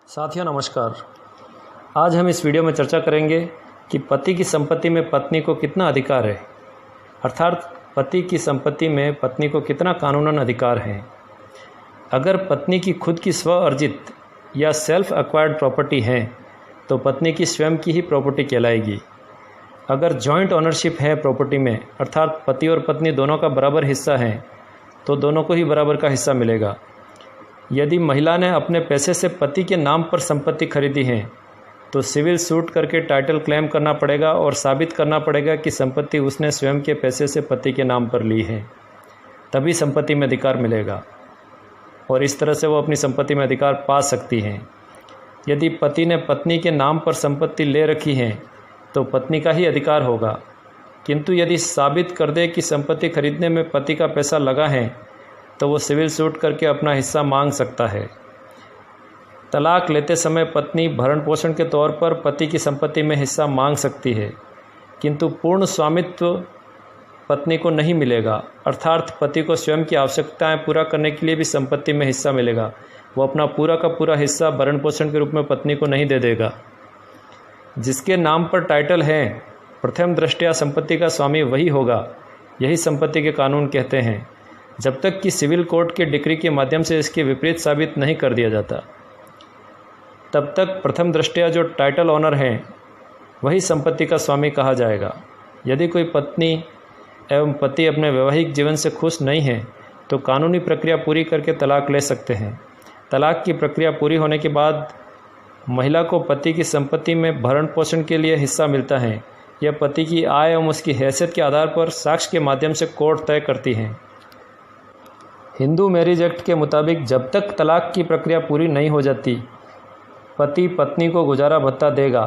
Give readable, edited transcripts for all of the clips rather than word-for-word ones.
साथियों नमस्कार। आज हम इस वीडियो में चर्चा करेंगे कि पति की संपत्ति में पत्नी को कितना अधिकार है, अर्थात पति की संपत्ति में पत्नी को कितना कानूनन अधिकार है। अगर पत्नी की खुद की स्व अर्जित या सेल्फ एक्वायर्ड प्रॉपर्टी है तो पत्नी की स्वयं की ही प्रॉपर्टी कहलाएगी। अगर जॉइंट ओनरशिप है प्रॉपर्टी में, अर्थात पति और पत्नी दोनों का बराबर हिस्सा है, तो दोनों को ही बराबर का हिस्सा मिलेगा। यदि महिला ने अपने पैसे से पति के नाम पर संपत्ति खरीदी है तो सिविल सूट करके टाइटल क्लेम करना पड़ेगा और साबित करना पड़ेगा कि संपत्ति उसने स्वयं के पैसे से पति के नाम पर ली है, तभी संपत्ति में अधिकार मिलेगा और इस तरह से वो अपनी संपत्ति में अधिकार पा सकती हैं। यदि पति ने पत्नी के नाम पर संपत्ति ले रखी है तो पत्नी का ही अधिकार होगा, किंतु यदि साबित कर दे कि संपत्ति खरीदने में पति का पैसा लगा है तो वो सिविल सूट करके अपना हिस्सा मांग सकता है। तलाक लेते समय पत्नी भरण पोषण के तौर पर पति की संपत्ति में हिस्सा मांग सकती है, किंतु पूर्ण स्वामित्व पत्नी को नहीं मिलेगा, अर्थात पति को स्वयं की आवश्यकताएं पूरा करने के लिए भी संपत्ति में हिस्सा मिलेगा। वो अपना पूरा का पूरा हिस्सा भरण पोषण के रूप में पत्नी को नहीं दे देगा। जिसके नाम पर टाइटल है, प्रथम दृष्टया संपत्ति का स्वामी वही होगा, यही संपत्ति के कानून कहते हैं, जब तक कि सिविल कोर्ट के डिक्री के माध्यम से इसके विपरीत साबित नहीं कर दिया जाता। तब तक प्रथम दृष्टया जो टाइटल ऑनर हैं वही संपत्ति का स्वामी कहा जाएगा। यदि कोई पत्नी एवं पति अपने वैवाहिक जीवन से खुश नहीं हैं तो कानूनी प्रक्रिया पूरी करके तलाक ले सकते हैं। तलाक की प्रक्रिया पूरी होने के बाद महिला को पति की संपत्ति में भरण पोषण के लिए हिस्सा मिलता है। यह पति की आय एवं उसकी हैसियत के आधार पर साक्ष्य के माध्यम से कोर्ट तय करती है। हिंदू मैरिज एक्ट के मुताबिक जब तक तलाक की प्रक्रिया पूरी नहीं हो जाती, पति पत्नी को गुजारा भत्ता देगा।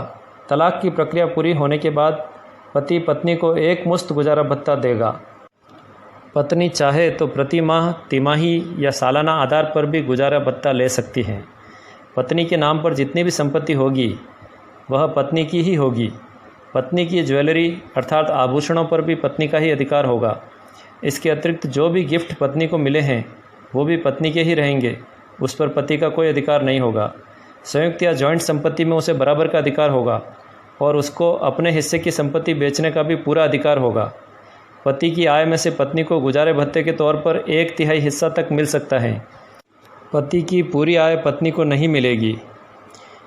तलाक की प्रक्रिया पूरी होने के बाद पति पत्नी को एक मुश्त गुजारा भत्ता देगा। पत्नी चाहे तो प्रति माह, तिमाही या सालाना आधार पर भी गुजारा भत्ता ले सकती है। पत्नी के नाम पर जितनी भी संपत्ति होगी वह पत्नी की ही होगी। पत्नी की ज्वेलरी अर्थात आभूषणों पर भी पत्नी का ही अधिकार होगा। इसके अतिरिक्त जो भी गिफ्ट पत्नी को मिले हैं वो भी पत्नी के ही रहेंगे, उस पर पति का कोई अधिकार नहीं होगा। संयुक्त या जॉइंट संपत्ति में उसे बराबर का अधिकार होगा और उसको अपने हिस्से की संपत्ति बेचने का भी पूरा अधिकार होगा। पति की आय में से पत्नी को गुजारे भत्ते के तौर पर 1/3 हिस्सा तक मिल सकता है। पति की पूरी आय पत्नी को नहीं मिलेगी,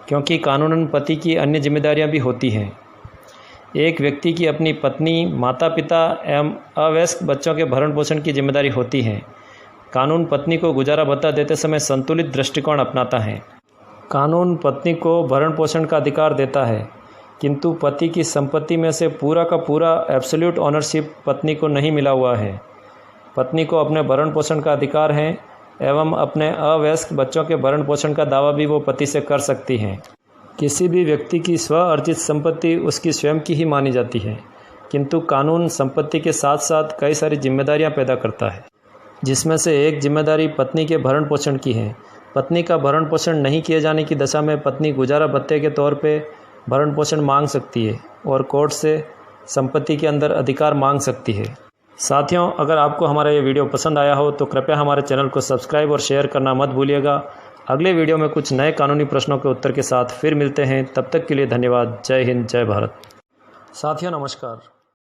क्योंकि कानूनन पति की अन्य जिम्मेदारियां भी होती हैं। एक व्यक्ति की अपनी पत्नी, माता पिता एवं अवयस्क बच्चों के भरण पोषण की जिम्मेदारी होती है। कानून पत्नी को गुजारा भत्ता देते समय संतुलित दृष्टिकोण अपनाता है। कानून पत्नी को भरण पोषण का अधिकार देता है, किंतु पति की संपत्ति में से पूरा का पूरा एब्सोल्यूट ऑनरशिप पत्नी को नहीं मिला हुआ है। पत्नी को अपने भरण पोषण का अधिकार है एवं अपने अवयस्क बच्चों के भरण पोषण का दावा भी वो पति से कर सकती हैं। किसी भी व्यक्ति की स्व अर्जित संपत्ति उसकी स्वयं की ही मानी जाती है, किंतु कानून संपत्ति के साथ साथ कई सारी जिम्मेदारियां पैदा करता है, जिसमें से एक जिम्मेदारी पत्नी के भरण पोषण की है। पत्नी का भरण पोषण नहीं किए जाने की दशा में पत्नी गुजारा भत्ते के तौर पे भरण पोषण मांग सकती है और कोर्ट से संपत्ति के अंदर अधिकार मांग सकती है। साथियों, अगर आपको हमारा ये वीडियो पसंद आया हो तो कृपया हमारे चैनल को सब्सक्राइब और शेयर करना मत भूलिएगा। अगले वीडियो में कुछ नए कानूनी प्रश्नों के उत्तर के साथ फिर मिलते हैं। तब तक के लिए धन्यवाद। जय हिंद, जय भारत। साथियों नमस्कार।